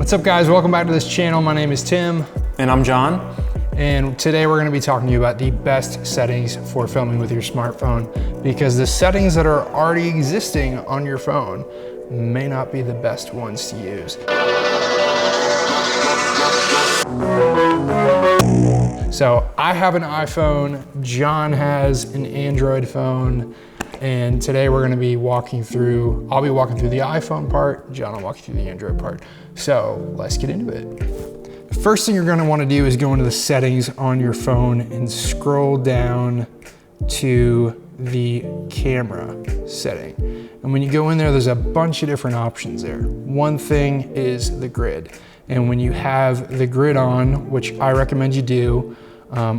What's up guys, welcome back to this channel. My name is Tim. And I'm John. And today we're gonna be talking to you about the best settings for filming with your smartphone, because the settings that are already existing on your phone may not be the best ones to use. So I have an iPhone, John has an Android phone, and today we're gonna be I'll be walking through the iPhone part, John will walk you through the Android part. So let's get into it. The first thing you're gonna wanna do is go into the settings on your phone and scroll down to the camera setting. And when you go in there, there's a bunch of different options there. One thing is the grid. And when you have the grid on, which I recommend you do,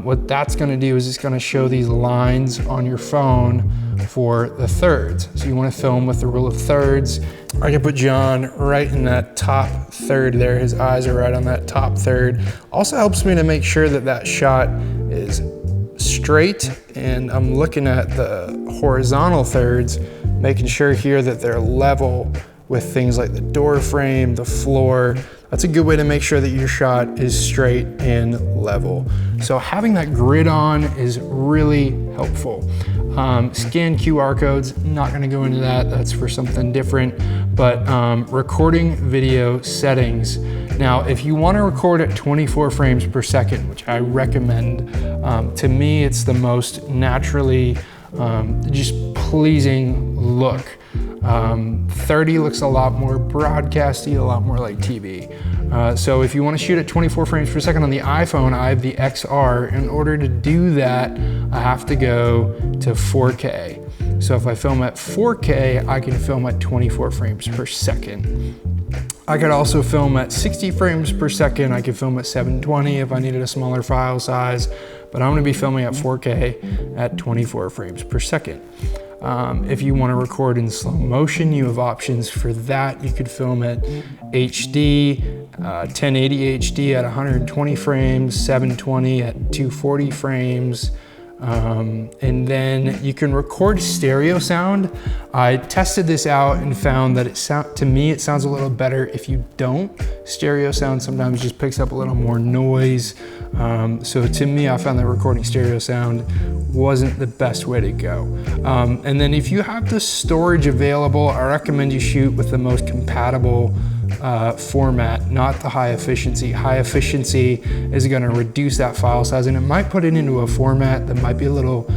what that's gonna do is it's gonna show these lines on your phone for the thirds. So you wanna film with the rule of thirds. I can put John right in that top third there. His eyes are right on that top third. Also helps me to make sure that that shot is straight, and I'm looking at the horizontal thirds, making sure here that they're level with things like the door frame, the floor. That's a good way to make sure that your shot is straight and level. So having that grid on is really helpful. Scan QR codes, not gonna go into that, that's for something different, but recording video settings. Now, if you wanna record at 24 frames per second, which I recommend, to me, it's the most naturally just pleasing look. 30 looks a lot more broadcasty, a lot more like TV. So if you want to shoot at 24 frames per second on the iPhone, I have the XR. In order to do that, I have to go to 4K. So if I film at 4K, I can film at 24 frames per second. I could also film at 60 frames per second. I could film at 720 if I needed a smaller file size, but I'm gonna be filming at 4K at 24 frames per second. If you want to record in slow motion, you have options for that. You could film at HD, 1080 HD at 120 frames, 720 at 240 frames. And then you can record stereo sound. I tested this out and found that to me, it sounds a little better if you don't. Stereo sound sometimes just picks up a little more noise. So to me, I found that recording stereo sound wasn't the best way to go. And then if you have the storage available, I recommend you shoot with the most compatible format, not the high efficiency. High efficiency is gonna reduce that file size, and it might put it into a format that might be a little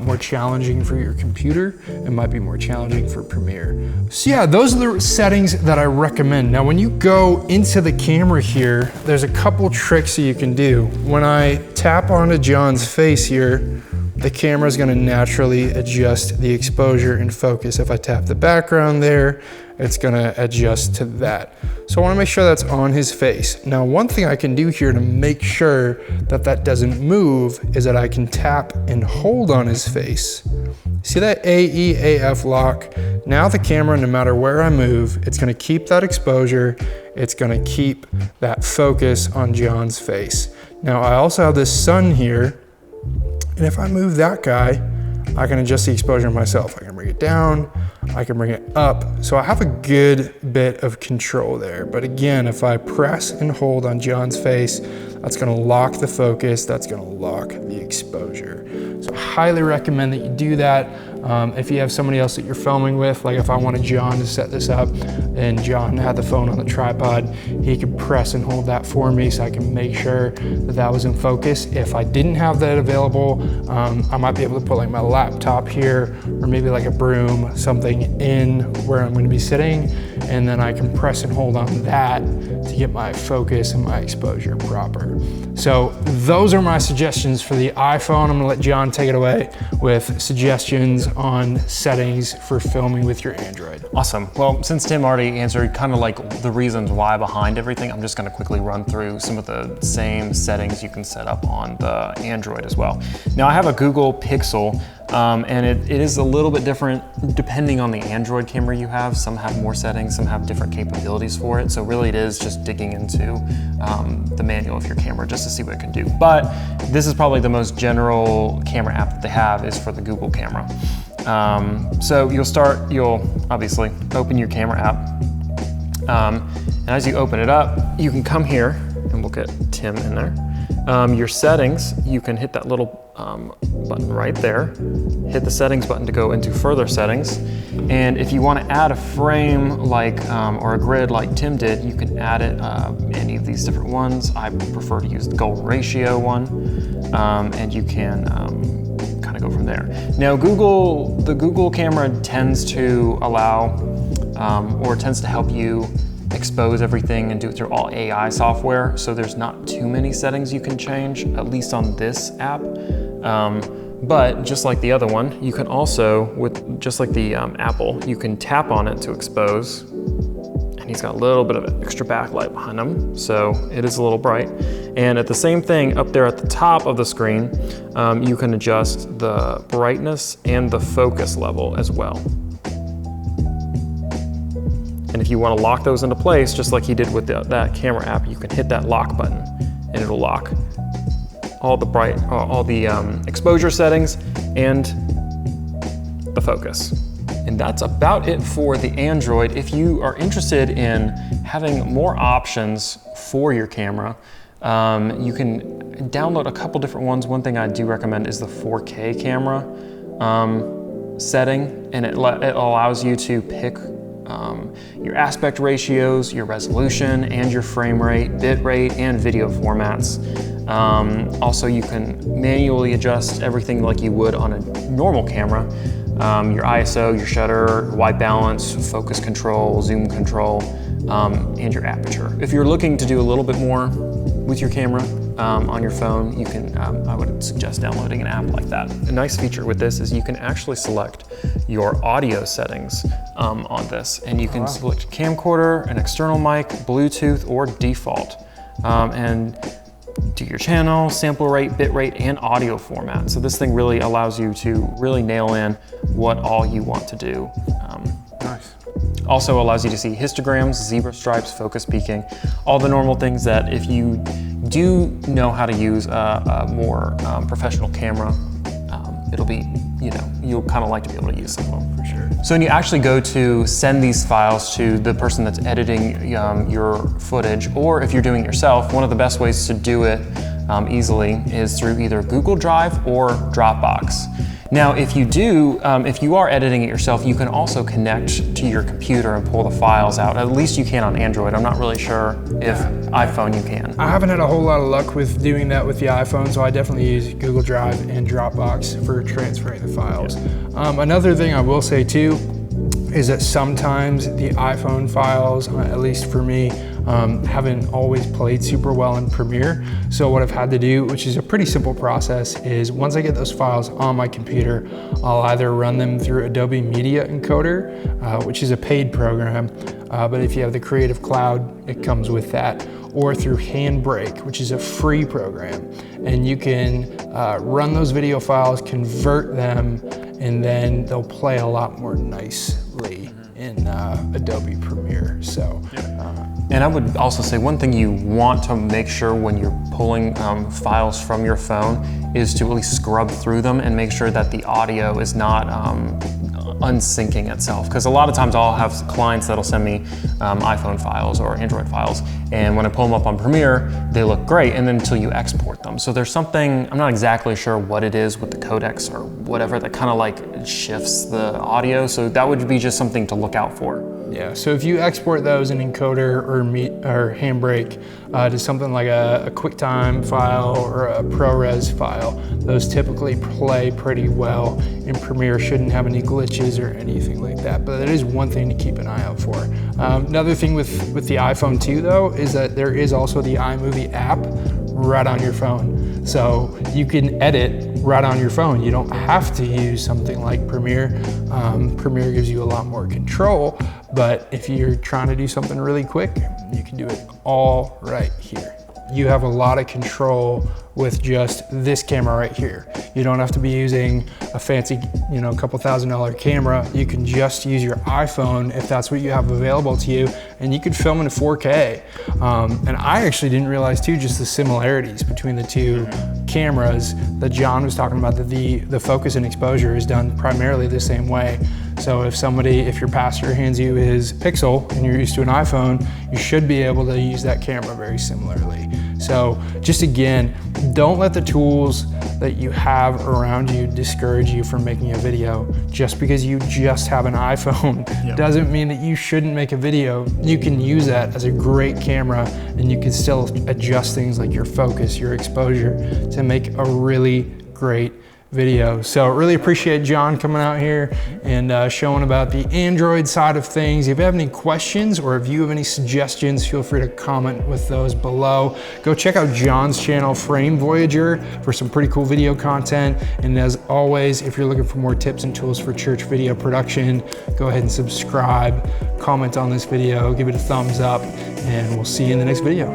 more challenging for your computer. It might be more challenging for Premiere. So yeah, those are the settings that I recommend. Now, when you go into the camera here, there's a couple tricks that you can do. When I tap onto John's face here, the camera is gonna naturally adjust the exposure and focus. If I tap the background there, it's gonna adjust to that. So I wanna make sure that's on his face. Now, one thing I can do here to make sure that that doesn't move is that I can tap and hold on his face. See that AEAF lock? Now the camera, no matter where I move, it's gonna keep that exposure, it's gonna keep that focus on John's face. Now, I also have this sun here, and if I move that guy, I can adjust the exposure myself. I can bring it down, I can bring it up. So I have a good bit of control there. But again, if I press and hold on John's face, that's gonna lock the focus, that's gonna lock the exposure. So I highly recommend that you do that. If you have somebody else that you're filming with, like if I wanted John to set this up and John had the phone on the tripod, he could press and hold that for me so I can make sure that that was in focus. If I didn't have that available, I might be able to put like my laptop here or maybe like a broom, something in where I'm gonna be sitting, and then I can press and hold on that to get my focus and my exposure proper. So those are my suggestions for the iPhone. I'm gonna let John take it away with suggestions on settings for filming with your Android. Awesome. Well, since Tim already answered kind of like the reasons why behind everything, I'm just gonna quickly run through some of the same settings you can set up on the Android as well. Now, I have a Google Pixel, and it is a little bit different depending on the Android camera you have. Some have more settings, some have different capabilities for it. So really it is just digging into the manual of your camera just to see what it can do. But this is probably the most general camera app that they have is for the Google camera. So you'll obviously open your camera app. And as you open it up, you can come here, and we'll get Tim in there. Your settings, you can hit that little button right there, hit the settings button to go into further settings. And if you want to add a frame like, or a grid like Tim did, you can add it any of these different ones. I prefer to use the goal ratio one, and you can kind of go from there. Now the Google camera tends to allow, or tends to help you expose everything and do it through all AI software. So there's not too many settings you can change, at least on this app. But just like the other one, you can also, just like the Apple, you can tap on it to expose. And he's got a little bit of extra backlight behind him, so it is a little bright. And at the same thing, up there at the top of the screen, you can adjust the brightness and the focus level as well. And if you want to lock those into place, just like he did with that camera app, you can hit that lock button and it'll lock all the exposure settings and the focus. And that's about it for the Android. If you are interested in having more options for your camera, you can download a couple different ones. One thing I do recommend is the 4K camera setting, and it allows you to pick your aspect ratios, your resolution, and your frame rate, bit rate, and video formats. Also, you can manually adjust everything like you would on a normal camera. Your ISO, your shutter, white balance, focus control, zoom control, and your aperture. If you're looking to do a little bit more with your camera on your phone, you can, I would suggest downloading an app like that. A nice feature with this is you can actually select your audio settings on this, and you can select camcorder, an external mic, Bluetooth, or default, and do your channel, sample rate, bit rate, and audio format. So this thing really allows you to really nail in what all you want to do. Nice. Also allows you to see histograms, zebra stripes, focus peaking, all the normal things that if you do know how to use a more professional camera, it'll be, you'll kind of like to be able to use some of them for sure. So when you actually go to send these files to the person that's editing your footage, or if you're doing it yourself, one of the best ways to do it easily is through either Google Drive or Dropbox. Now, if you are editing it yourself, you can also connect to your computer and pull the files out. At least you can on Android. I'm not really sure if iPhone you can. I haven't had a whole lot of luck with doing that with the iPhone, so I definitely use Google Drive and Dropbox for transferring the files. Another thing I will say too is that sometimes the iPhone files, at least for me, haven't always played super well in Premiere. So what I've had to do, which is a pretty simple process, is once I get those files on my computer, I'll either run them through Adobe Media Encoder, which is a paid program, but if you have the Creative Cloud, it comes with that, or through Handbrake, which is a free program. And you can run those video files, convert them, and then they'll play a lot more nicely in Adobe Premiere. So. And I would also say one thing you want to make sure when you're pulling files from your phone is to at least scrub through them and make sure that the audio is not unsyncing itself. Because a lot of times I'll have clients that'll send me iPhone files or Android files, and when I pull them up on Premiere, they look great, and then until you export them. So there's something, I'm not exactly sure what it is with the codecs or whatever, that kind of like shifts the audio. So that would be just something to look out for. Yeah, so if you export those in Encoder or Handbrake to something like a QuickTime file or a ProRes file, those typically play pretty well in Premiere, shouldn't have any glitches or anything like that, but that is one thing to keep an eye out for. Another thing with the iPhone 2 though, is that there is also the iMovie app right on your phone. So you can edit right on your phone. You don't have to use something like Premiere. Premiere gives you a lot more control, but if you're trying to do something really quick, you can do it all right here. You have a lot of control with just this camera right here. You don't have to be using a fancy, a couple $1,000 camera. You can just use your iPhone if that's what you have available to you, and you could film in 4K. And I actually didn't realize too, just the similarities between the two cameras that John was talking about, that the focus and exposure is done primarily the same way. So if your pastor hands you his Pixel and you're used to an iPhone, you should be able to use that camera very similarly. So just again, don't let the tools that you have around you discourage you from making a video. Just because you just have an iPhone doesn't mean that you shouldn't make a video. You can use that as a great camera, and you can still adjust things like your focus, your exposure, to make a really great video. So really appreciate John coming out here and showing about the Android side of things. If you have any questions or if you have any suggestions, feel free to comment with those below. Go check out John's channel, Frame Voyager, for some pretty cool video content. And as always, if you're looking for more tips and tools for church video production, go ahead and subscribe, comment on this video, give it a thumbs up, and we'll see you in the next video.